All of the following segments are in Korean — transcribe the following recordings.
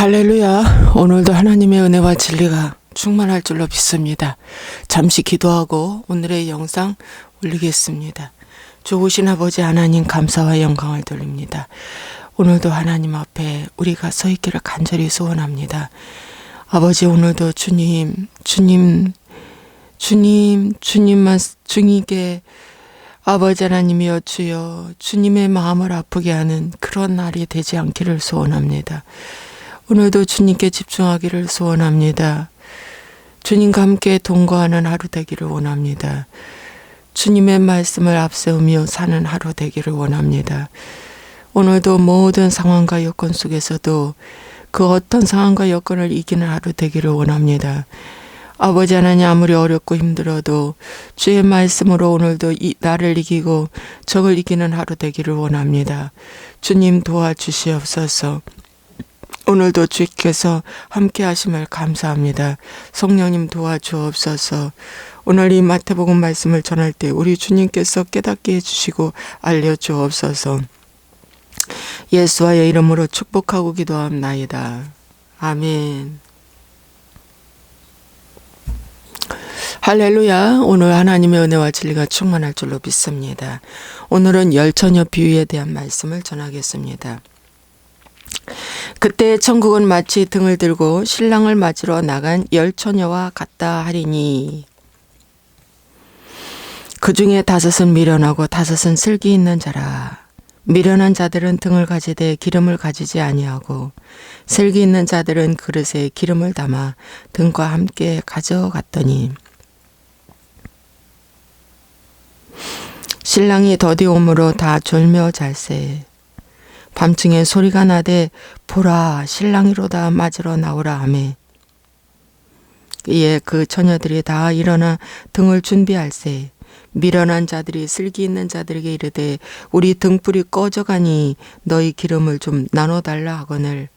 할렐루야. 오늘도 하나님의 은혜와 진리가 충만할 줄로 믿습니다. 잠시 기도하고 오늘의 영상 올리겠습니다. 좋으신 아버지 하나님, 감사와 영광을 돌립니다. 오늘도 하나님 앞에 우리가 서 있기를 간절히 소원합니다. 아버지, 오늘도 주님만 주님께 아버지 하나님이여 주여 주님의 마음을 아프게 하는 그런 날이 되지 않기를 소원합니다. 오늘도 주님께 집중하기를 소원합니다. 주님과 함께 동거하는 하루 되기를 원합니다. 주님의 말씀을 앞세우며 사는 하루 되기를 원합니다. 오늘도 모든 상황과 여건 속에서도 그 어떤 상황과 여건을 이기는 하루 되기를 원합니다. 아버지 하나님, 아무리 어렵고 힘들어도 주의 말씀으로 오늘도 나를 이기고 적을 이기는 하루 되기를 원합니다. 주님 도와주시옵소서. 오늘도 주께서 함께 하심을 감사합니다. 성령님 도와주옵소서. 오늘 이 마태복음 말씀을 전할 때 우리 주님께서 깨닫게 해주시고 알려주옵소서. 예수와의 이름으로 축복하고 기도합나이다. 아멘. 할렐루야. 오늘 하나님의 은혜와 진리가 충만할 줄로 믿습니다. 오늘은 열처녀 비유에 대한 말씀을 전하겠습니다. 그때 천국은 마치 등을 들고 신랑을 맞으러 나간 열처녀와 같다 하리니, 그 중에 5은 미련하고 5은 슬기 있는 자라. 미련한 자들은 등을 가지되 기름을 가지지 아니하고, 슬기 있는 자들은 그릇에 기름을 담아 등과 함께 가져갔더니, 신랑이 더디 오므로 다 졸며 잘세. 밤중에 소리가 나되 보라, 신랑이로다, 맞으러 나오라 하매, 이에 그 처녀들이 다 일어나 등을 준비할세. 미련한 자들이 슬기 있는 자들에게 이르되 우리 등불이 꺼져가니 너희 기름을 좀 나눠달라 하거늘,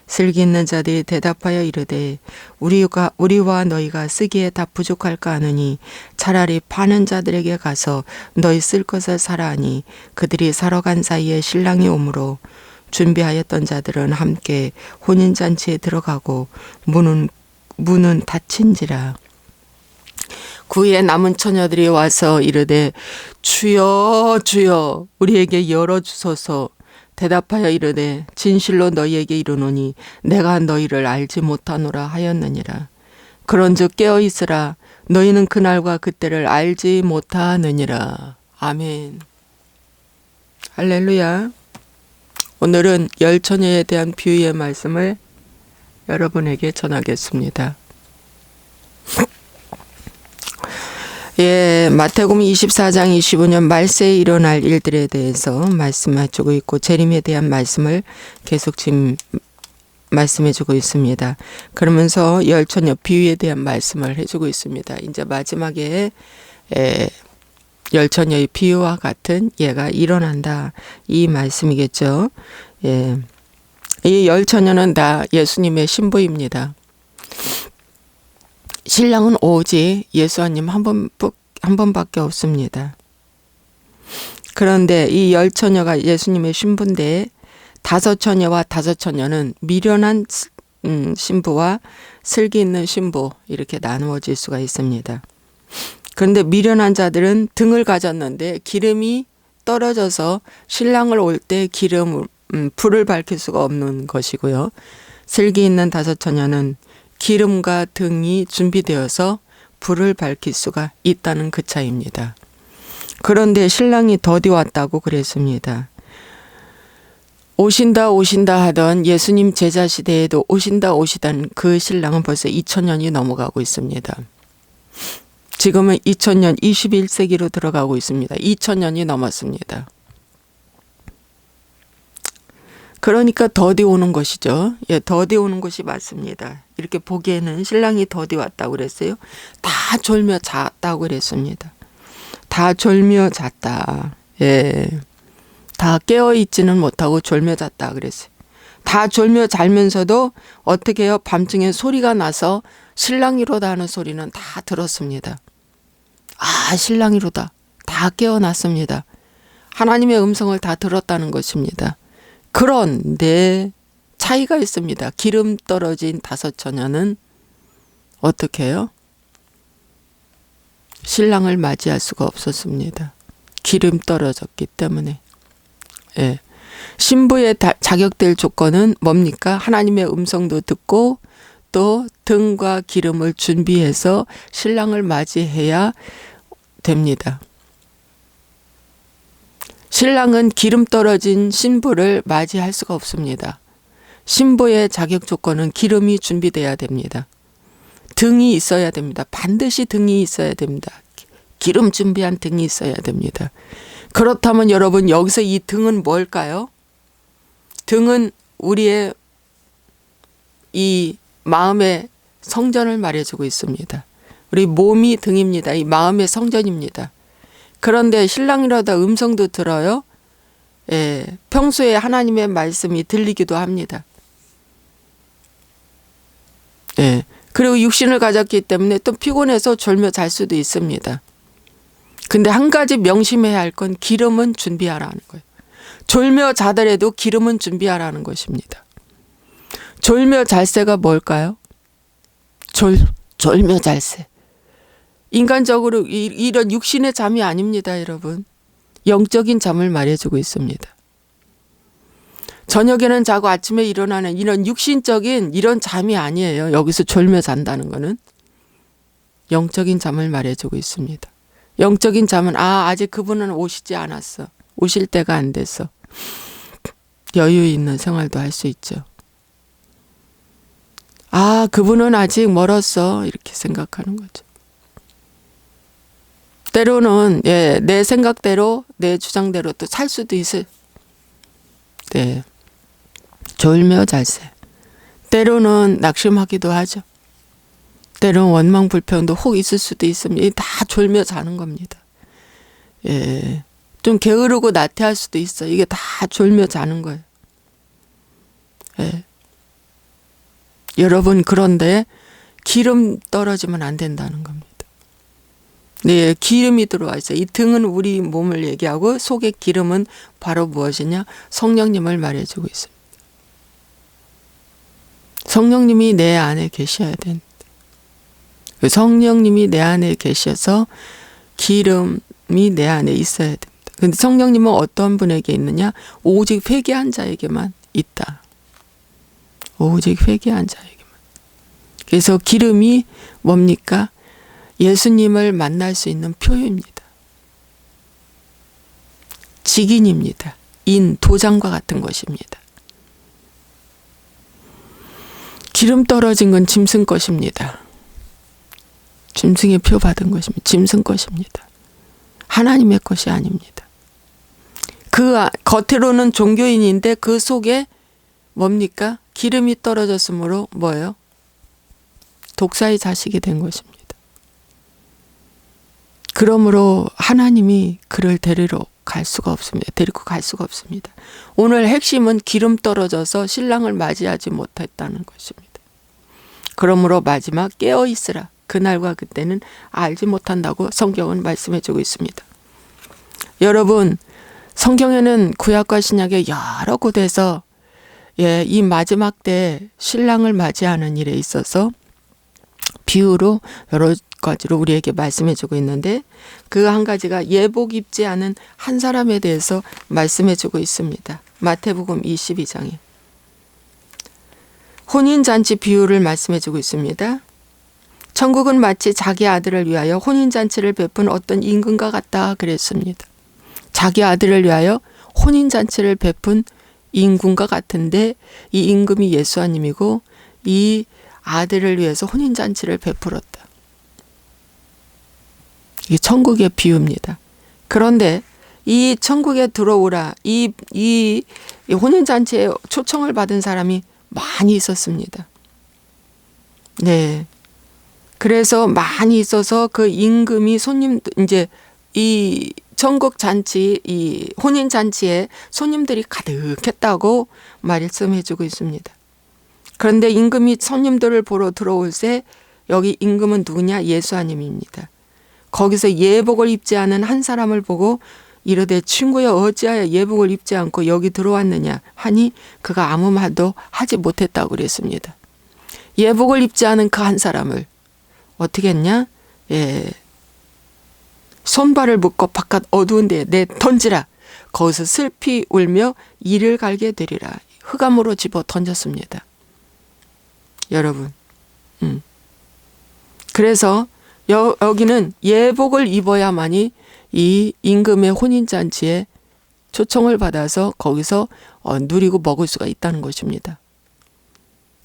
슬기 있는 자들이 대답하여 이르되 우리와 너희가 쓰기에 다 부족할까 하느니 차라리 파는 자들에게 가서 너희 쓸 것을 사라 하니, 그들이 사러 간 사이에 신랑이 오므로 준비하였던 자들은 함께 혼인잔치에 들어가고 문은 닫힌지라. 구에 남은 처녀들이 와서 이르되 주여 주여 우리에게 열어주소서. 대답하여 이르되 진실로 너희에게 이르노니 내가 너희를 알지 못하노라 하였느니라. 그런즉 깨어 있으라. 너희는 그날과 그때를 알지 못하느니라. 아멘. 할렐루야. 오늘은 열처녀에 대한 비유의 말씀을 여러분에게 전하겠습니다. 마태복음 24장 25년 말세에 일어날 일들에 대해서 말씀해주고 있고, 재림에 대한 말씀을 계속 지금 말씀해주고 있습니다. 그러면서 열처녀 비유에 대한 말씀을 해주고 있습니다. 이제 마지막에 열처녀의 비유와 같은 예가 일어난다, 이 말씀이겠죠. 이 열처녀는 다 예수님의 신부입니다. 신랑은 오직 예수님 한 번밖에 없습니다. 그런데 이 열처녀가 예수님의 신부인데, 5처녀와 5처녀는 미련한 신부와 슬기 있는 신부, 이렇게 나누어질 수가 있습니다. 그런데 미련한 자들은 등을 가졌는데 기름이 떨어져서 신랑을 올 때 불을 밝힐 수가 없는 것이고요. 슬기 있는 5처녀는 기름과 등이 준비되어서 불을 밝힐 수가 있다는 그 차이입니다. 그런데 신랑이 더디 왔다고 그랬습니다. 오신다 하던 예수님 제자 시대에도 오시던 그 신랑은 벌써 2000년이 넘어가고 있습니다. 지금은 2000년 21세기로 들어가고 있습니다. 2000년이 넘었습니다. 그러니까 더디 오는 것이죠. 더디 오는 것이 맞습니다. 이렇게 보기에는 신랑이 더디 왔다고 그랬어요. 다 졸며 잤다고 그랬습니다. 다 졸며 잤다. 다 깨어있지는 못하고 졸며 잤다 그랬어요. 다 졸며 자면서도 어떻게 해요? 밤중에 소리가 나서 신랑이로다 하는 소리는 다 들었습니다. 아, 신랑이로다. 다 깨어났습니다. 하나님의 음성을 다 들었다는 것입니다. 그런데 차이가 있습니다. 기름 떨어진 5 처녀는 어떻게 해요? 신랑을 맞이할 수가 없었습니다. 기름 떨어졌기 때문에. 예. 신부의 자격될 조건은 뭡니까? 하나님의 음성도 듣고 또 등과 기름을 준비해서 신랑을 맞이해야 됩니다. 신랑은 기름 떨어진 신부를 맞이할 수가 없습니다. 신부의 자격 조건은 기름이 준비돼야 됩니다. 등이 있어야 됩니다. 반드시 등이 있어야 됩니다. 기름 준비한 등이 있어야 됩니다. 그렇다면 여러분, 여기서 이 등은 뭘까요? 등은 우리의 이 마음의 성전을 말해주고 있습니다. 우리 몸이 등입니다. 이 마음의 성전입니다. 그런데 신랑이라다 음성도 들어요. 예, 평소에 하나님의 말씀이 들리기도 합니다. 예, 그리고 육신을 가졌기 때문에 또 피곤해서 졸며 잘 수도 있습니다. 근데 한 가지 명심해야 할 건 기름은 준비하라는 거예요. 졸며 자더라도 기름은 준비하라는 것입니다. 졸며 잘새가 뭘까요? 졸며 잘새. 인간적으로 이런 육신의 잠이 아닙니다, 여러분. 영적인 잠을 말해주고 있습니다. 저녁에는 자고 아침에 일어나는 이런 육신적인 이런 잠이 아니에요. 여기서 졸며 잔다는 거는 영적인 잠을 말해주고 있습니다. 영적인 잠은 아직 그분은 오시지 않았어. 오실 때가 안 됐어. 여유 있는 생활도 할 수 있죠. 그분은 아직 멀었어. 이렇게 생각하는 거죠. 때로는 내 생각대로 내 주장대로 또 살 수도 있어요. 네. 졸며 잘새. 때로는 낙심하기도 하죠. 때로는 원망 불평도 혹 있을 수도 있습니다. 다 졸며 자는 겁니다. 예. 좀 게으르고 나태할 수도 있어요. 이게 다 졸며 자는 거예요. 예. 여러분, 그런데 기름 떨어지면 안 된다는 겁니다. 네, 기름이 들어와 있어요. 이 등은 우리 몸을 얘기하고 속의 기름은 바로 무엇이냐? 성령님을 말해주고 있습니다. 성령님이 내 안에 계셔야 된다. 성령님이 내 안에 계셔서 기름이 내 안에 있어야 됩니다. 근데 성령님은 어떤 분에게 있느냐? 오직 회개한 자에게만 있다. 오직 회개한 자에게만. 그래서 기름이 뭡니까? 예수님을 만날 수 있는 표입니다. 직인입니다. 도장과 같은 것입니다. 기름 떨어진 건 짐승 것입니다. 짐승의 표 받은 것입니다. 짐승 것입니다. 하나님의 것이 아닙니다. 그 겉으로는 종교인인데 그 속에 뭡니까? 기름이 떨어졌으므로 뭐예요? 독사의 자식이 된 것입니다. 그러므로 하나님이 그를 데리고 갈 수가 없습니다. 오늘 핵심은 기름 떨어져서 신랑을 맞이하지 못했다는 것입니다. 그러므로 마지막 깨어 있으라. 그날과 그때는 알지 못한다고 성경은 말씀해주고 있습니다. 여러분, 성경에는 구약과 신약의 여러 곳에서 이 마지막 때 신랑을 맞이하는 일에 있어서 비유로 여러 가지로 우리에게 말씀해주고 있는데 그 한 가지가 예복 입지 않은 한 사람에 대해서 말씀해주고 있습니다. 마태복음 22장에 혼인잔치 비유를 말씀해주고 있습니다. 천국은 마치 자기 아들을 위하여 혼인잔치를 베푼 어떤 임금과 같다 그랬습니다. 자기 아들을 위하여 혼인잔치를 베푼 임금과 같은데 이 임금이 예수님이고 이 아들을 위해서 혼인잔치를 베풀었다. 이게 천국의 비유입니다. 그런데 이 천국에 들어오라 이 혼인잔치에 초청을 받은 사람이 많이 있었습니다. 네. 그래서 많이 있어서 그 임금이 이제 이 천국 잔치, 이 혼인 잔치에 손님들이 가득했다고 말씀해주고 있습니다. 그런데 임금이 손님들을 보러 들어올 때 여기 임금은 누구냐? 예수님입니다. 거기서 예복을 입지 않은 한 사람을 보고 이르되 친구여 어찌하여 예복을 입지 않고 여기 들어왔느냐 하니 그가 아무 말도 하지 못했다고 그랬습니다. 예복을 입지 않은 그 한 사람을 어떻게 했냐? 손발을 묶고 바깥 어두운 데에 내 던지라. 거기서 슬피 울며 이를 갈게 되리라. 흑암으로 집어 던졌습니다. 여러분. 그래서 여기는 예복을 입어야만이 이 임금의 혼인잔치에 초청을 받아서 거기서 누리고 먹을 수가 있다는 것입니다.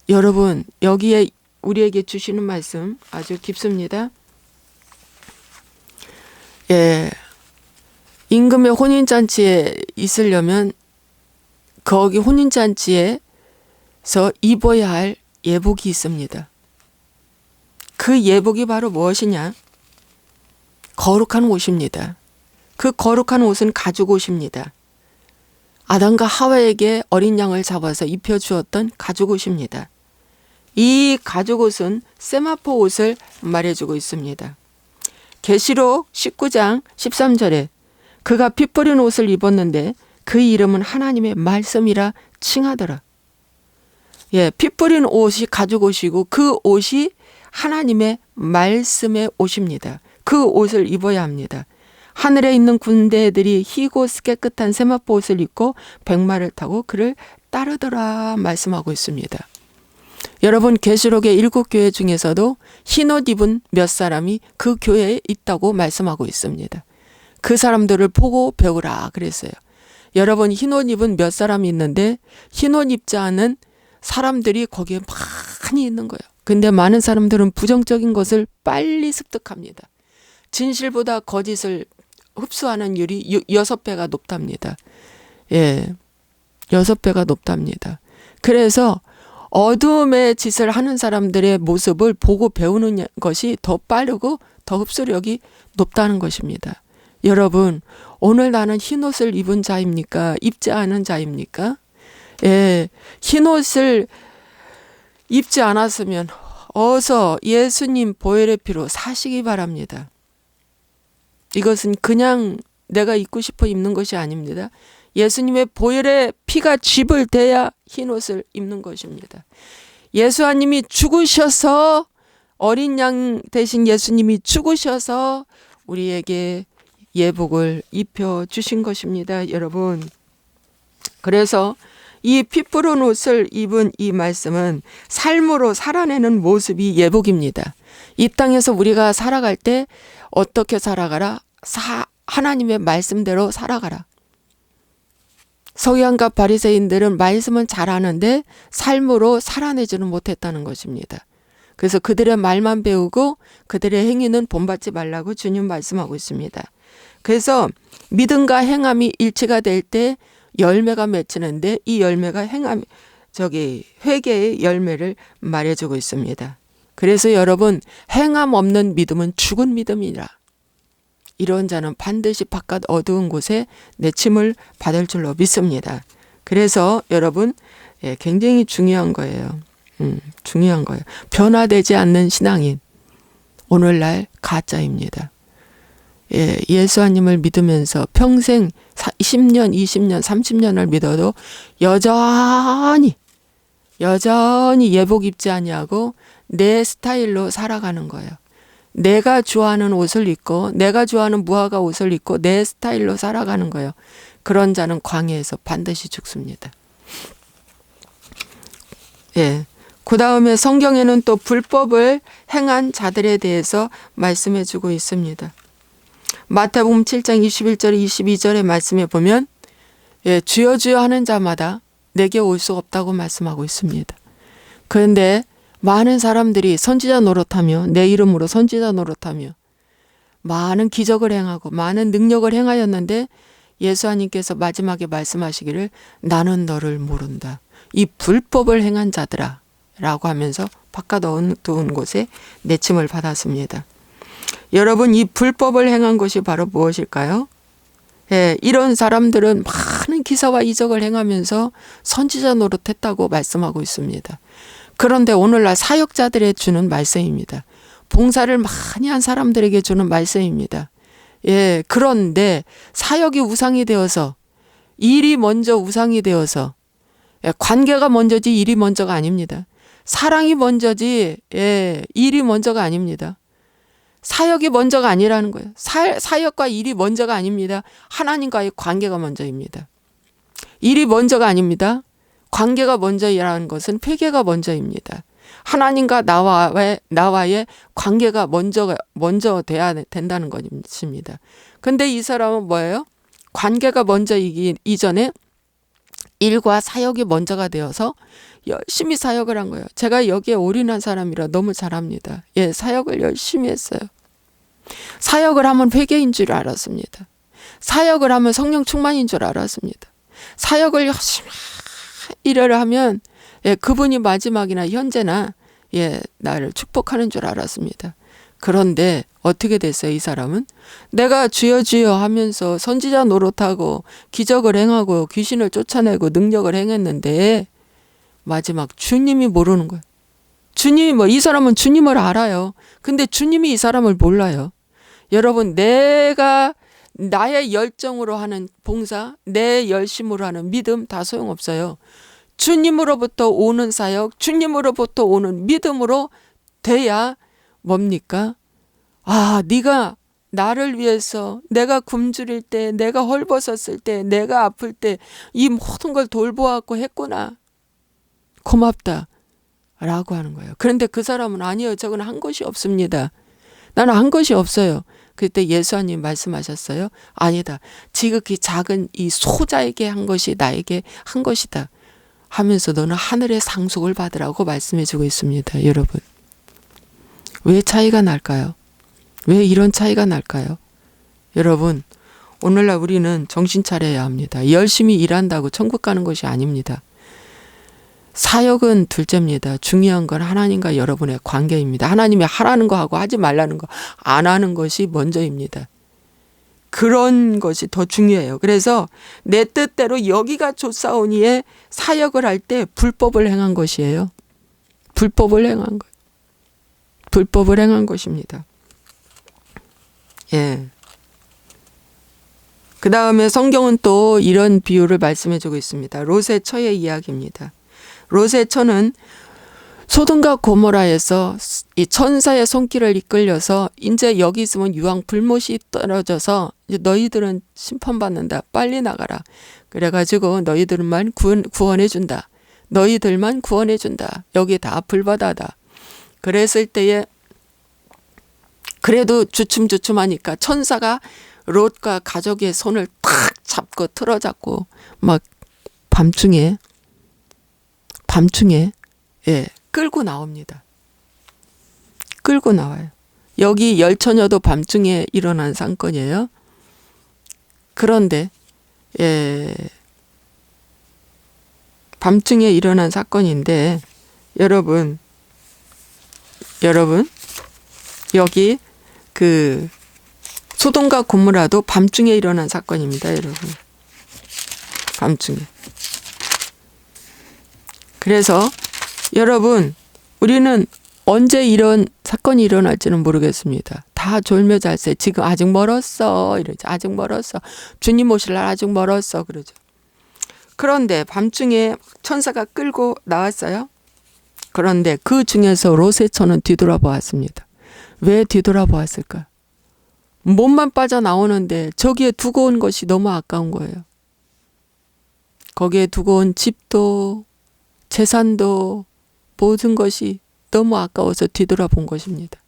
여러분, 여기에 우리에게 주시는 말씀 아주 깊습니다. 임금의 혼인잔치에 있으려면 거기 혼인잔치에서 입어야 할 예복이 있습니다. 그 예복이 바로 무엇이냐? 거룩한 옷입니다. 그 거룩한 옷은 가죽 옷입니다. 아담과 하와에게 어린 양을 잡아서 입혀주었던 가죽 옷입니다. 이 가죽 옷은 세마포 옷을 말해주고 있습니다. 계시록 19장 13절에 그가 피 뿌린 옷을 입었는데 그 이름은 하나님의 말씀이라 칭하더라. 피 뿌린 옷이 가죽 옷이고 그 옷이 하나님의 말씀의 옷입니다. 그 옷을 입어야 합니다. 하늘에 있는 군대들이 희고 깨끗한 세마포 옷을 입고 백마를 타고 그를 따르더라 말씀하고 있습니다. 여러분, 계시록의 7교회 중에서도 흰옷 입은 몇 사람이 그 교회에 있다고 말씀하고 있습니다. 그 사람들을 보고 배우라 그랬어요. 여러분, 흰옷 입은 몇 사람이 있는데 흰옷 입지 않은 사람들이 거기에 많이 있는 거예요. 근데 많은 사람들은 부정적인 것을 빨리 습득합니다. 진실보다 거짓을 흡수하는 율이 6배가 높답니다. 6배가 높답니다. 그래서 어둠의 짓을 하는 사람들의 모습을 보고 배우는 것이 더 빠르고 더 흡수력이 높다는 것입니다. 여러분, 오늘 나는 흰옷을 입은 자입니까? 입지 않은 자입니까? 흰옷을 입지 않았으면 어서 예수님 보혈의 피로 사시기 바랍니다. 이것은 그냥 내가 입고 싶어 입는 것이 아닙니다. 예수님의 보혈의 피가 쥐을 대야 흰옷을 입는 것입니다. 예수님이 죽으셔서 어린 양 대신 예수님이 죽으셔서 우리에게 예복을 입혀주신 것입니다. 여러분. 그래서 이 피 뿌린 옷을 입은 이 말씀은 삶으로 살아내는 모습이 예복입니다. 이 땅에서 우리가 살아갈 때 어떻게 살아가라? 하나님의 말씀대로 살아가라. 서기관과 바리새인들은 말씀은 잘하는데 삶으로 살아내지는 못했다는 것입니다. 그래서 그들의 말만 배우고 그들의 행위는 본받지 말라고 주님 말씀하고 있습니다. 그래서 믿음과 행함이 일치가 될 때 열매가 맺히는데 이 열매가 회개의 열매를 말해주고 있습니다. 그래서 여러분, 행함 없는 믿음은 죽은 믿음이라. 이런 자는 반드시 바깥 어두운 곳에 내침을 받을 줄로 믿습니다. 그래서 여러분, 굉장히 중요한 거예요. 중요한 거예요. 변화되지 않는 신앙인, 오늘날 가짜입니다. 예수님을 믿으면서 평생 10년, 20년, 30년을 믿어도 여전히 예복 입지 아니하고 내 스타일로 살아가는 거예요. 내가 좋아하는 옷을 입고 내가 좋아하는 무화과 옷을 입고 내 스타일로 살아가는 거예요. 그런 자는 광야에서 반드시 죽습니다. 그 다음에 성경에는 또 불법을 행한 자들에 대해서 말씀해 주고 있습니다. 마태복음 7장 21절 22절의 말씀에 보면 주여 주여 하는 자마다 내게 올 수 없다고 말씀하고 있습니다. 그런데 많은 사람들이 선지자 노릇하며 내 이름으로 선지자 노릇하며 많은 기적을 행하고 많은 능력을 행하였는데 예수님께서 마지막에 말씀하시기를 나는 너를 모른다. 이 불법을 행한 자들아 라고 하면서 바깥 어두운 곳에 내침을 받았습니다. 여러분, 이 불법을 행한 것이 바로 무엇일까요? 이런 사람들은 많은 기사와 이적을 행하면서 선지자 노릇했다고 말씀하고 있습니다. 그런데 오늘날 사역자들에 주는 말씀입니다. 봉사를 많이 한 사람들에게 주는 말씀입니다. 예, 그런데 사역이 우상이 되어서, 일이 먼저 우상이 되어서, 예, 관계가 먼저지 일이 먼저가 아닙니다. 사랑이 먼저지, 예, 일이 먼저가 아닙니다. 사역이 먼저가 아니라는 거예요. 사역과 일이 먼저가 아닙니다. 하나님과의 관계가 먼저입니다. 일이 먼저가 아닙니다. 관계가 먼저이라는 것은 회개가 먼저입니다. 하나님과 나와의 관계가 먼저 돼야 된다는 것입니다. 근데 이 사람은 뭐예요? 관계가 먼저이기 이전에 일과 사역이 먼저가 되어서 열심히 사역을 한 거예요. 제가 여기에 올인한 사람이라 너무 잘합니다. 예, 사역을 열심히 했어요. 사역을 하면 회개인 줄 알았습니다. 사역을 하면 성령 충만인 줄 알았습니다. 사역을 열심히 일을 하면, 예, 그분이 마지막이나 현재나, 예, 나를 축복하는 줄 알았습니다. 그런데 어떻게 됐어요? 이 사람은 내가 주여 주여 하면서 선지자 노릇하고 기적을 행하고 귀신을 쫓아내고 능력을 행했는데 마지막 주님이 모르는 거예요. 이 사람은 주님을 알아요. 근데 주님이 이 사람을 몰라요. 여러분, 내가 나의 열정으로 하는 봉사, 내 열심으로 하는 믿음 다 소용없어요. 주님으로부터 오는 사역, 주님으로부터 오는 믿음으로 돼야 뭡니까? 아, 네가 나를 위해서, 내가 굶주릴 때, 내가 헐벗었을 때, 내가 아플 때 이 모든 걸 돌보았고 했구나. 고맙다. 라고 하는 거예요. 그런데 그 사람은 아니요, 저건 한 것이 없습니다. 나는 한 것이 없어요. 그때 예수님 말씀하셨어요. 아니다. 지극히 작은 이 소자에게 한 것이 나에게 한 것이다. 하면서 너는 하늘의 상속을 받으라고 말씀해 주고 있습니다. 여러분. 왜 차이가 날까요? 왜 이런 차이가 날까요? 여러분, 오늘날 우리는 정신 차려야 합니다. 열심히 일한다고 천국 가는 것이 아닙니다. 사역은 둘째입니다. 중요한 건 하나님과 여러분의 관계입니다. 하나님이 하라는 거 하고 하지 말라는 거 안 하는 것이 먼저입니다. 그런 것이 더 중요해요. 그래서 내 뜻대로 여기가 좋사오니에 사역을 할 때 불법을 행한 것이에요. 불법을 행한 것. 불법을 행한 것입니다. 예. 그 다음에 성경은 또 이런 비유를 말씀해 주고 있습니다. 롯의 처의 이야기입니다. 롯의 처는 소돔과 고모라에서 이 천사의 손길을 이끌려서 이제 여기 있으면 유황 불못이 떨어져서 이제 너희들은 심판받는다. 빨리 나가라. 그래가지고 너희들만 구원해준다. 너희들만 구원해준다. 여기 다 불바다다. 그랬을 때에 그래도 주춤주춤하니까 천사가 롯과 가족의 손을 탁 잡고 틀어잡고 막 밤중에 예, 끌고 나옵니다. 끌고 나와요. 여기 열처녀도 밤중에 일어난 사건이에요. 그런데 예, 밤중에 일어난 사건인데 여러분 여기 그 소돔과 고모라도 밤중에 일어난 사건입니다. 여러분. 밤중에. 그래서 여러분, 우리는 언제 이런 사건이 일어날지는 모르겠습니다. 다 졸며잘세. 지금 아직 멀었어. 이러죠. 아직 멀었어. 주님 오실 날 아직 멀었어. 그러죠. 그런데 밤중에 천사가 끌고 나왔어요. 그런데 그 중에서 롯의 처는 뒤돌아보았습니다. 왜 뒤돌아보았을까? 몸만 빠져나오는데 저기에 두고 온 것이 너무 아까운 거예요. 거기에 두고 온 집도 재산도 모든 것이 너무 아까워서 뒤돌아본 것입니다.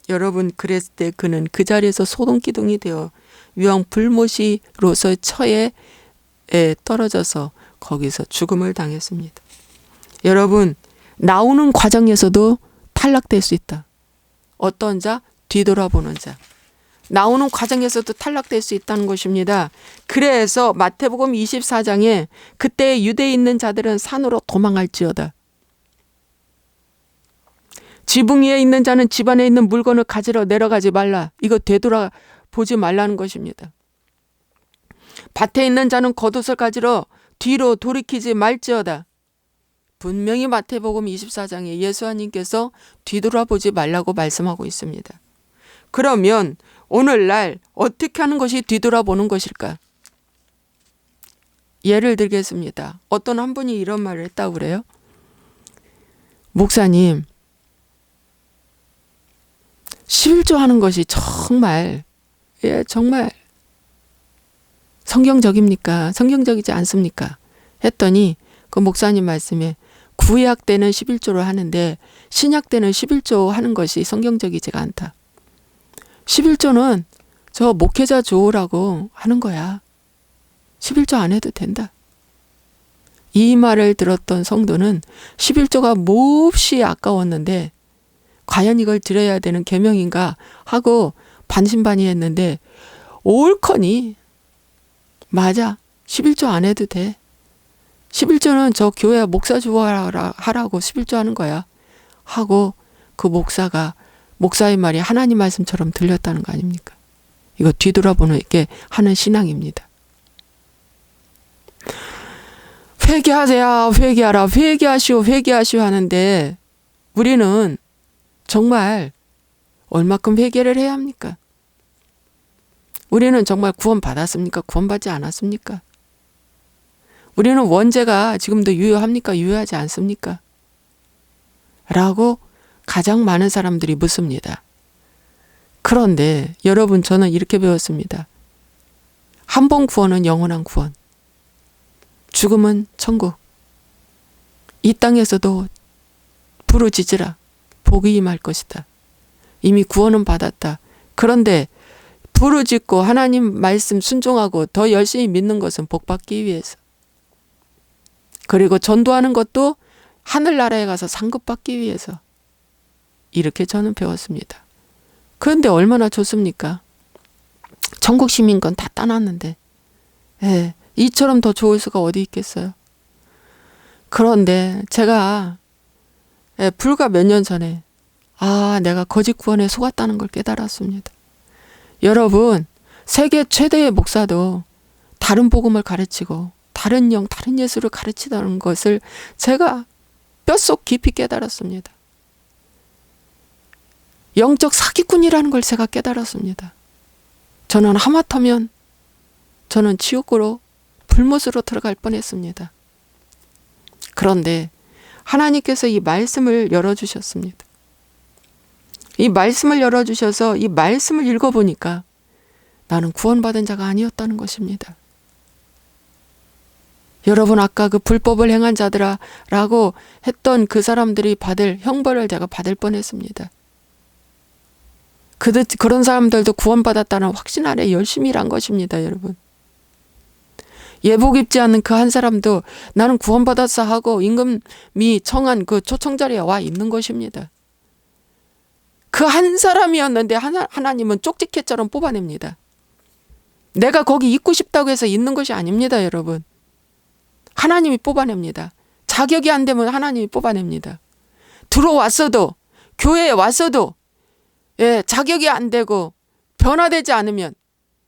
여러분, 그랬을 때 그는 그 자리에서 소동기둥이 되어 유황 불못이 롯의 처에 떨어져서 거기서 죽음을 당했습니다. 여러분, 나오는 과정에서도 탈락될 수 있다. 어떤 자? 뒤돌아보는 자. 나오는 과정에서도 탈락될 수 있다는 것입니다. 그래서 마태복음 24장에 그때 유대에 있는 자들은 산으로 도망할지어다. 지붕 위에 있는 자는 집 안에 있는 물건을 가지러 내려가지 말라. 이거 되돌아보지 말라는 것입니다. 밭에 있는 자는 겉옷을 가지러 뒤로 돌이키지 말지어다. 분명히 마태복음 24장에 예수님께서 뒤돌아보지 말라고 말씀하고 있습니다. 그러면 오늘날 어떻게 하는 것이 뒤돌아보는 것일까? 예를 들겠습니다. 어떤 한 분이 이런 말을 했다고 그래요. 목사님, 11조 하는 것이 정말 성경적입니까? 성경적이지 않습니까? 했더니 그 목사님 말씀에 구약 때는 11조를 하는데 신약 때는 11조 하는 것이 성경적이지가 않다. 11조는 저 목회자 좋으라고 하는 거야. 11조 안 해도 된다. 이 말을 들었던 성도는 11조가 몹시 아까웠는데 과연 이걸 드려야 되는 계명인가 하고 반신반의했는데 옳거니 맞아. 11조 안 해도 돼. 11조는 저 교회 목사 좋아하라고 11조 하는 거야. 하고 그 목사의 말이 하나님 말씀처럼 들렸다는 거 아닙니까? 이거 뒤돌아보는 게 하는 신앙입니다. 회개하세요. 회개하라. 회개하시오. 회개하시오 하는데 우리는 정말 얼마큼 회개를 해야 합니까? 우리는 정말 구원 받았습니까? 구원받지 않았습니까? 우리는 원죄가 지금도 유효합니까? 유효하지 않습니까? 라고 가장 많은 사람들이 묻습니다. 그런데 여러분, 저는 이렇게 배웠습니다. 한 번 구원은 영원한 구원. 죽음은 천국. 이 땅에서도 부르짖으라. 복이 임할 것이다. 이미 구원은 받았다. 그런데 부르짖고 하나님 말씀 순종하고 더 열심히 믿는 것은 복받기 위해서. 그리고 전도하는 것도 하늘나라에 가서 상급받기 위해서. 이렇게 저는 배웠습니다. 그런데 얼마나 좋습니까? 천국 시민권 다 따놨는데 이처럼 더 좋을 수가 어디 있겠어요. 그런데 제가 불과 몇 년 전에 내가 거짓 구원에 속았다는 걸 깨달았습니다. 여러분, 세계 최대의 목사도 다른 복음을 가르치고 다른 다른 예수를 가르치다는 것을 제가 뼛속 깊이 깨달았습니다. 영적 사기꾼이라는 걸 제가 깨달았습니다. 저는 하마터면 저는 지옥으로 불못으로 들어갈 뻔했습니다. 그런데 하나님께서 이 말씀을 열어주셨습니다. 이 말씀을 열어주셔서 이 말씀을 읽어보니까 나는 구원받은 자가 아니었다는 것입니다. 여러분, 아까 그 불법을 행한 자들아라고 했던 그 사람들이 받을 형벌을 제가 받을 뻔했습니다. 그런 사람들도 구원받았다는 확신 아래 열심히 일한 것입니다, 여러분. 예복 입지 않는 그 한 사람도 나는 구원받았어 하고 임금이 청한 그 초청 자리에 와 있는 것입니다. 그 한 사람이었는데 하나님은 쪽지게처럼 뽑아냅니다. 내가 거기 있고 싶다고 해서 있는 것이 아닙니다, 여러분. 하나님이 뽑아냅니다. 자격이 안 되면 하나님이 뽑아냅니다. 들어왔어도, 교회에 왔어도 자격이 안 되고 변화되지 않으면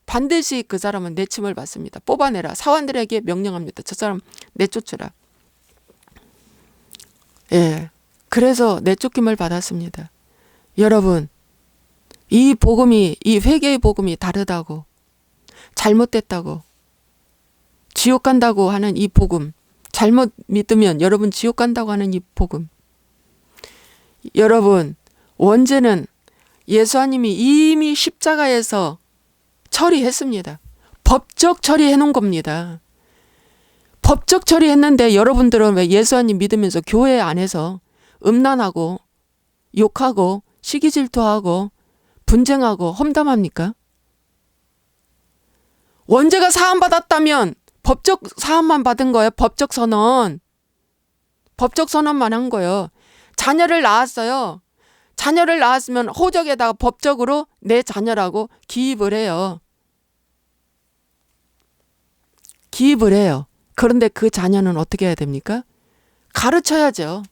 반드시 그 사람은 내침을 받습니다. 뽑아내라. 사원들에게 명령합니다. 저 사람 내쫓으라. 그래서 내쫓김을 받았습니다. 여러분, 이 복음이, 이 회개의 복음이 다르다고, 잘못됐다고, 지옥 간다고 하는 이 복음, 잘못 믿으면 여러분 지옥 간다고 하는 이 복음. 여러분, 원죄는 예수님이 이미 십자가에서 처리했습니다. 법적 처리해 놓은 겁니다. 법적 처리했는데 여러분들은 왜 예수님 믿으면서 교회 안에서 음란하고 욕하고 시기 질투하고 분쟁하고 험담합니까? 원죄가 사함받았다면 법적 사함만 받은 거예요. 법적 선언. 법적 선언만 한 거예요. 자녀를 낳았어요. 자녀를 낳았으면 호적에다가 법적으로 내 자녀라고 기입을 해요. 기입을 해요. 그런데 그 자녀는 어떻게 해야 됩니까? 가르쳐야죠.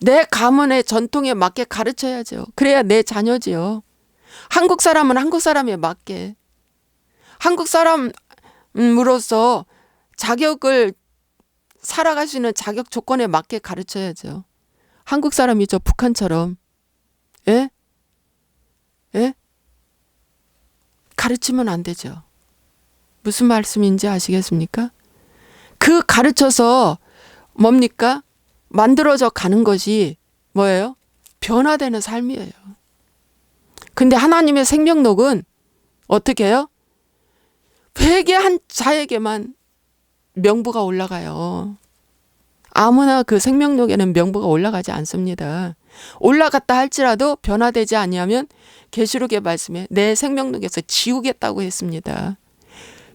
내 가문의 전통에 맞게 가르쳐야죠. 그래야 내 자녀지요. 한국 사람은 한국 사람에 맞게. 한국 사람으로서 자격을 살아갈 수 있는 자격 조건에 맞게 가르쳐야죠. 한국 사람이죠. 북한처럼. 가르치면 안 되죠. 무슨 말씀인지 아시겠습니까? 그 가르쳐서 뭡니까? 만들어져 가는 것이 뭐예요? 변화되는 삶이에요. 근데 하나님의 생명록은 어떻게 해요? 회개한 자에게만 명부가 올라가요. 아무나 그 생명록에는 명부가 올라가지 않습니다. 올라갔다 할지라도 변화되지 아니하면 계시록의 말씀에 내 생명록에서 지우겠다고 했습니다.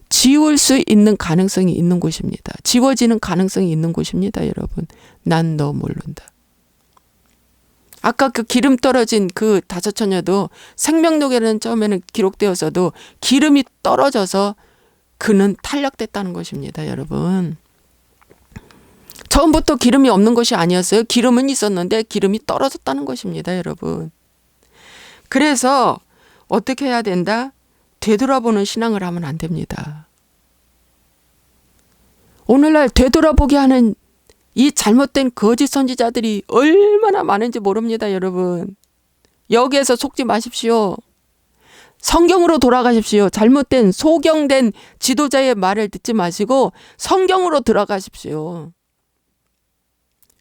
지울 수 있는 가능성이 있는 곳입니다. 지워지는 가능성이 있는 곳입니다, 여러분. 난 너 모른다. 아까 그 기름 떨어진 그 5 처녀도 생명록에는 처음에는 기록되었어도 기름이 떨어져서 그는 탈락됐다는 것입니다, 여러분. 처음부터 기름이 없는 것이 아니었어요. 기름은 있었는데 기름이 떨어졌다는 것입니다, 여러분. 그래서 어떻게 해야 된다? 되돌아보는 신앙을 하면 안 됩니다. 오늘날 되돌아보게 하는 이 잘못된 거짓 선지자들이 얼마나 많은지 모릅니다, 여러분. 여기에서 속지 마십시오. 성경으로 돌아가십시오. 잘못된 소경된 지도자의 말을 듣지 마시고 성경으로 들어가십시오.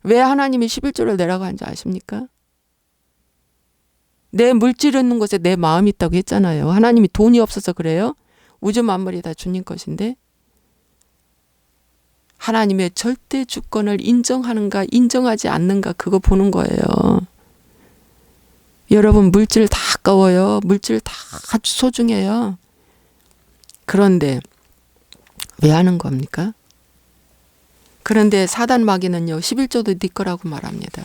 왜 하나님이 11조를 내라고 한지 아십니까? 내 물질 있는 곳에 내 마음이 있다고 했잖아요. 하나님이 돈이 없어서 그래요? 우주 만물이 다 주님 것인데 하나님의 절대 주권을 인정하는가 인정하지 않는가 그거 보는 거예요. 여러분 물질 다 아까워요. 물질 다 아주 소중해요. 그런데 왜 하는 겁니까? 그런데 사단 마귀는요. 11조도 네 거라고 말합니다.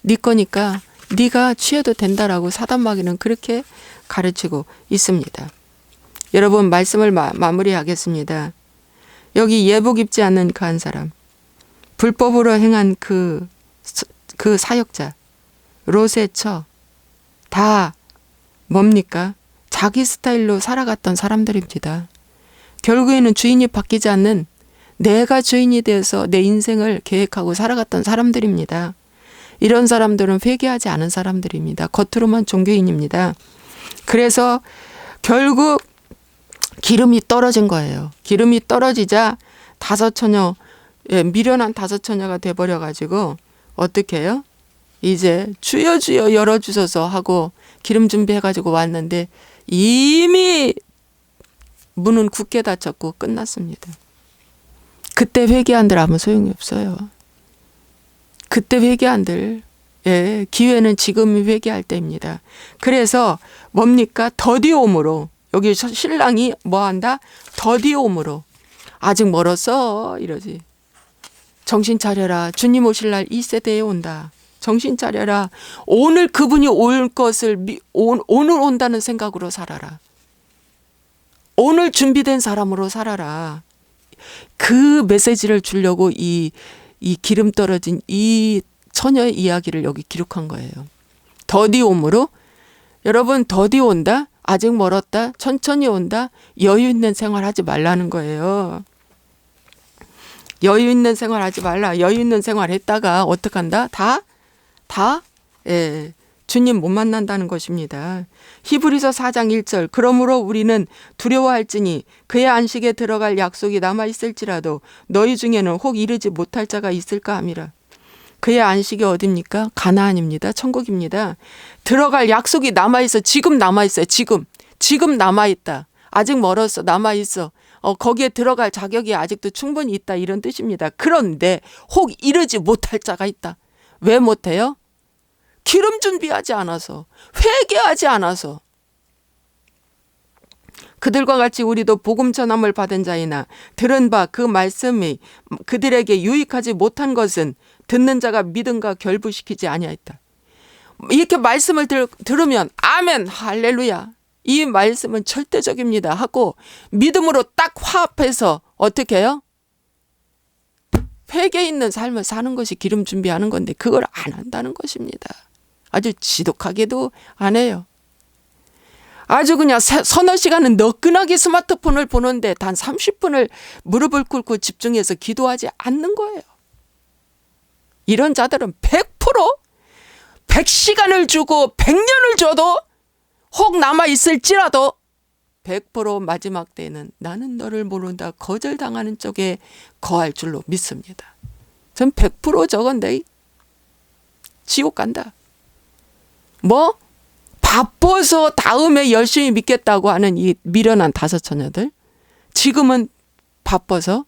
네 거니까 네가 취해도 된다라고 사단 마귀는 그렇게 가르치고 있습니다. 여러분 말씀을 마무리하겠습니다. 여기 예복 입지 않는 그 한 사람, 불법으로 행한 그 사역자, 롯의 처, 다 뭡니까? 자기 스타일로 살아갔던 사람들입니다. 결국에는 주인이 바뀌지 않는 내가 주인이 되어서 내 인생을 계획하고 살아갔던 사람들입니다. 이런 사람들은 회개하지 않은 사람들입니다. 겉으로만 종교인입니다. 그래서 결국 기름이 떨어진 거예요. 기름이 떨어지자 5 처녀, 미련한 5 처녀가 돼버려가지고 어떻게 해요? 이제 주여 주여 열어주소서 하고 기름 준비해가지고 왔는데 이미 문은 굳게 닫혔고 끝났습니다. 그때 회개한들 아무 소용이 없어요. 그때 회개한들 기회는 지금 회개할 때입니다. 그래서 뭡니까? 더디옴으로 여기 신랑이 뭐한다? 더디옴으로 아직 멀었어 이러지. 정신 차려라. 주님 오실 날 이 세대에 온다. 정신 차려라. 오늘 그분이 올 것을 오늘 온다는 생각으로 살아라. 오늘 준비된 사람으로 살아라. 그 메시지를 주려고 이 기름 떨어진 이 처녀의 이야기를 여기 기록한 거예요. 더디옴으로 여러분 더디 온다? 아직 멀었다? 천천히 온다? 여유 있는 생활하지 말라는 거예요. 여유 있는 생활하지 말라. 여유 있는 생활했다가 어떡한다? 주님 못 만난다는 것입니다. 히브리서 4장 1절 그러므로 우리는 두려워할지니 그의 안식에 들어갈 약속이 남아있을지라도 너희 중에는 혹 이르지 못할 자가 있을까 함이라. 그의 안식이 어딥니까? 가나안입니다. 천국입니다. 들어갈 약속이 남아있어. 지금 남아있어요. 지금 남아있다. 아직 멀었어. 남아있어. 거기에 들어갈 자격이 아직도 충분히 있다. 이런 뜻입니다. 그런데 혹 이르지 못할 자가 있다. 왜 못해요? 기름 준비하지 않아서, 회개하지 않아서. 그들과 같이 우리도 복음 전함을 받은 자이나 들은 바 그 말씀이 그들에게 유익하지 못한 것은 듣는 자가 믿음과 결부시키지 아니하였다. 이렇게 말씀을 들으면 아멘 할렐루야 이 말씀은 절대적입니다 하고 믿음으로 딱 화합해서 어떻게 해요? 회개 있는 삶을 사는 것이 기름 준비하는 건데 그걸 안 한다는 것입니다. 아주 지독하게도 안 해요. 아주 그냥 서너 시간은 너끈하게 스마트폰을 보는데 단 30분을 무릎을 꿇고 집중해서 기도하지 않는 거예요. 이런 자들은 100% 100시간을 주고 100년을 줘도 혹 남아있을지라도 100% 마지막 때에는 나는 너를 모른다 거절당하는 쪽에 거할 줄로 믿습니다. 전 100% 저건 내 지옥 간다. 뭐? 바빠서 다음에 열심히 믿겠다고 하는 이 미련한 다섯 처녀들. 지금은 바빠서,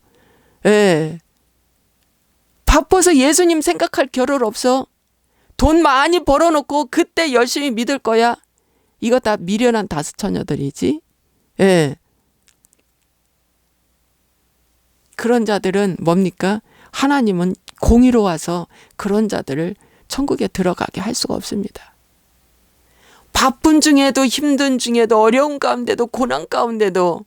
바빠서 예수님 생각할 겨를 없어. 돈 많이 벌어놓고 그때 열심히 믿을 거야. 이거 다 미련한 다섯 처녀들이지. 그런 자들은 뭡니까? 하나님은 공의로워서 그런 자들을 천국에 들어가게 할 수가 없습니다. 바쁜 중에도 힘든 중에도 어려운 가운데도 고난 가운데도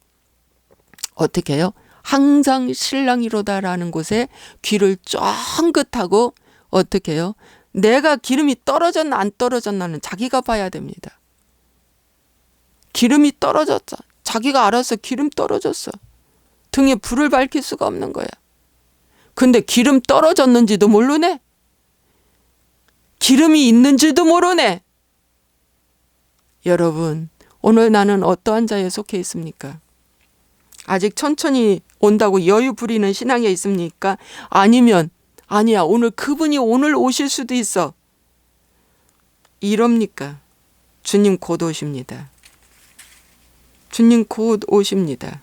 어떻게 해요? 항상 신랑이로다라는 곳에 귀를 쫑긋하고 어떻게 해요? 내가 기름이 떨어졌나 안 떨어졌나는 자기가 봐야 됩니다. 기름이 떨어졌어. 자기가 알아서 기름 떨어졌어. 등에 불을 밝힐 수가 없는 거야. 근데 기름 떨어졌는지도 모르네. 기름이 있는지도 모르네. 여러분, 오늘 나는 어떠한 자에 속해 있습니까? 아직 천천히 온다고 여유 부리는 신앙에 있습니까? 아니면 아니야, 오늘 그분이 오늘 오실 수도 있어. 이럽니까? 주님 곧 오십니다. 주님 곧 오십니다.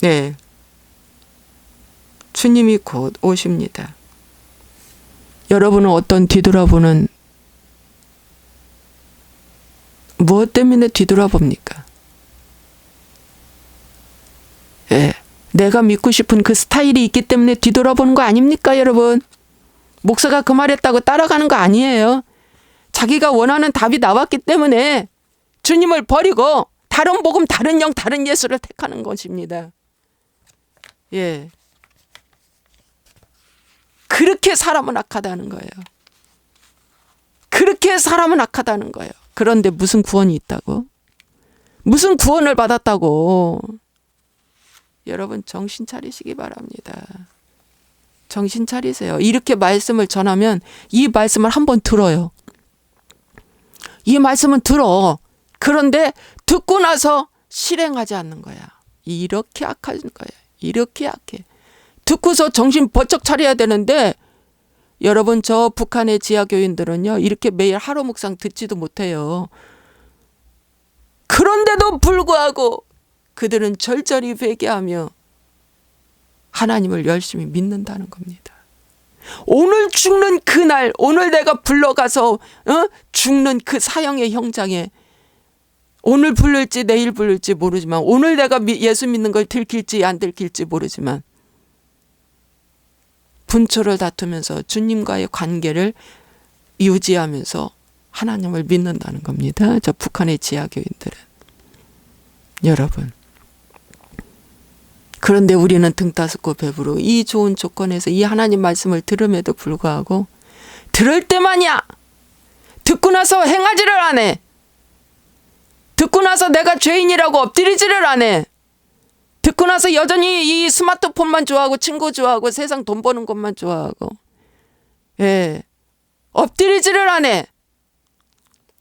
네. 주님이 곧 오십니다. 여러분은 어떤 뒤돌아보는 무엇 때문에 뒤돌아봅니까? 내가 믿고 싶은 그 스타일이 있기 때문에 뒤돌아보는 거 아닙니까, 여러분? 목사가 그 말했다고 따라가는 거 아니에요. 자기가 원하는 답이 나왔기 때문에 주님을 버리고 다른 복음, 다른 영, 다른 예수를 택하는 것입니다. 그렇게 사람은 악하다는 거예요. 그렇게 사람은 악하다는 거예요. 그런데 무슨 구원이 있다고? 무슨 구원을 받았다고? 여러분 정신 차리시기 바랍니다. 정신 차리세요. 이렇게 말씀을 전하면 이 말씀을 한번 들어요. 이 말씀은 들어. 그런데 듣고 나서 실행하지 않는 거야. 이렇게 악한 거야. 이렇게 악해. 듣고서 정신 번쩍 차려야 되는데 여러분 저 북한의 지하교인들은요. 이렇게 매일 하루 묵상 듣지도 못해요. 그런데도 불구하고 그들은 절절히 회개하며 하나님을 열심히 믿는다는 겁니다. 오늘 죽는 그날, 오늘 내가 불러가서 죽는 그 사형의 형장에 오늘 부를지 내일 부를지 모르지만 오늘 내가 예수 믿는 걸 들킬지 안 들킬지 모르지만 분초를 다투면서 주님과의 관계를 유지하면서 하나님을 믿는다는 겁니다. 저 북한의 지하교인들은. 여러분. 그런데 우리는 등 따숩고 배부르고 이 좋은 조건에서 이 하나님 말씀을 들음에도 불구하고 들을 때만이야. 듣고 나서 행하지를 안 해. 듣고 나서 내가 죄인이라고 엎드리지를 안 해. 듣고 나서 여전히 이 스마트폰만 좋아하고 친구 좋아하고 세상 돈 버는 것만 좋아하고 엎드리지를 안 해.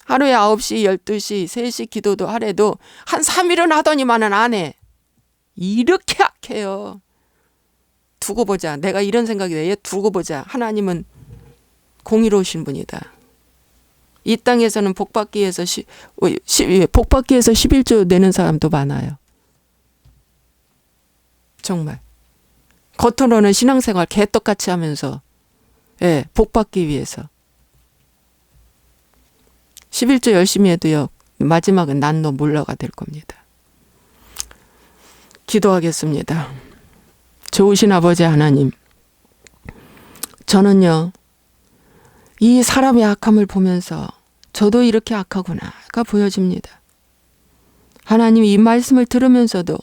하루에 9시, 12시, 3시 기도도 하래도 한 3일은 하더니만은 안 해. 이렇게 악해요. 두고 보자. 내가 이런 생각이 돼. 두고 보자. 하나님은 공의로우신 분이다. 이 땅에서는 복받기 위해서 11조 내는 사람도 많아요. 정말. 겉으로는 신앙생활 개떡같이 하면서 복받기 위해서. 11조 열심히 해도요. 마지막은 난 너 몰라가 될 겁니다. 기도하겠습니다. 좋으신 아버지 하나님, 저는요. 이 사람의 악함을 보면서 저도 이렇게 악하구나가 보여집니다. 하나님 이 말씀을 들으면서도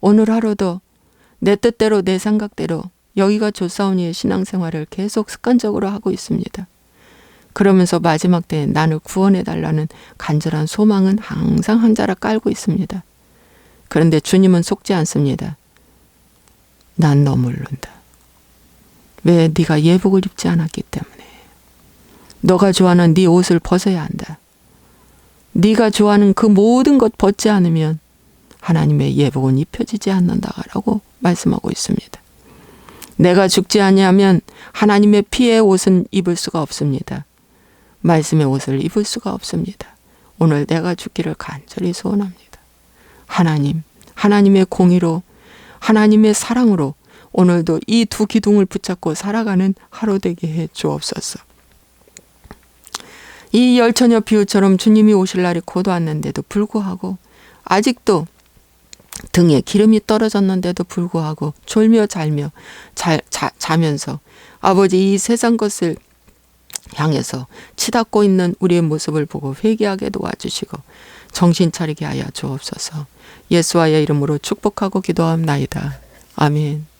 오늘 하루도 내 뜻대로 내 생각대로 여기가 좋사오니의 신앙생활을 계속 습관적으로 하고 있습니다. 그러면서 마지막 때에 나를 구원해달라는 간절한 소망은 항상 한 자락 깔고 있습니다. 그런데 주님은 속지 않습니다. 난 너 모른다. 왜? 네가 예복을 입지 않았기 때문에. 너가 좋아하는 네 옷을 벗어야 한다. 네가 좋아하는 그 모든 것 벗지 않으면 하나님의 예복은 입혀지지 않는다라고 말씀하고 있습니다. 내가 죽지 아니하면 하나님의 피의 옷은 입을 수가 없습니다. 말씀의 옷을 입을 수가 없습니다. 오늘 내가 죽기를 간절히 소원합니다. 하나님의 공의로, 하나님의 사랑으로 오늘도 이 두 기둥을 붙잡고 살아가는 하루 되게 해 주옵소서. 이 열처녀 비유처럼 주님이 오실 날이 곧 왔는데도 불구하고 아직도 등에 기름이 떨어졌는데도 불구하고 졸며 자면서 아버지 이 세상 것을 향해서 치닫고 있는 우리의 모습을 보고 회개하게 도와주시고 정신 차리게 하여 주옵소서. 예수와의 이름으로 축복하고 기도합나이다. 아멘.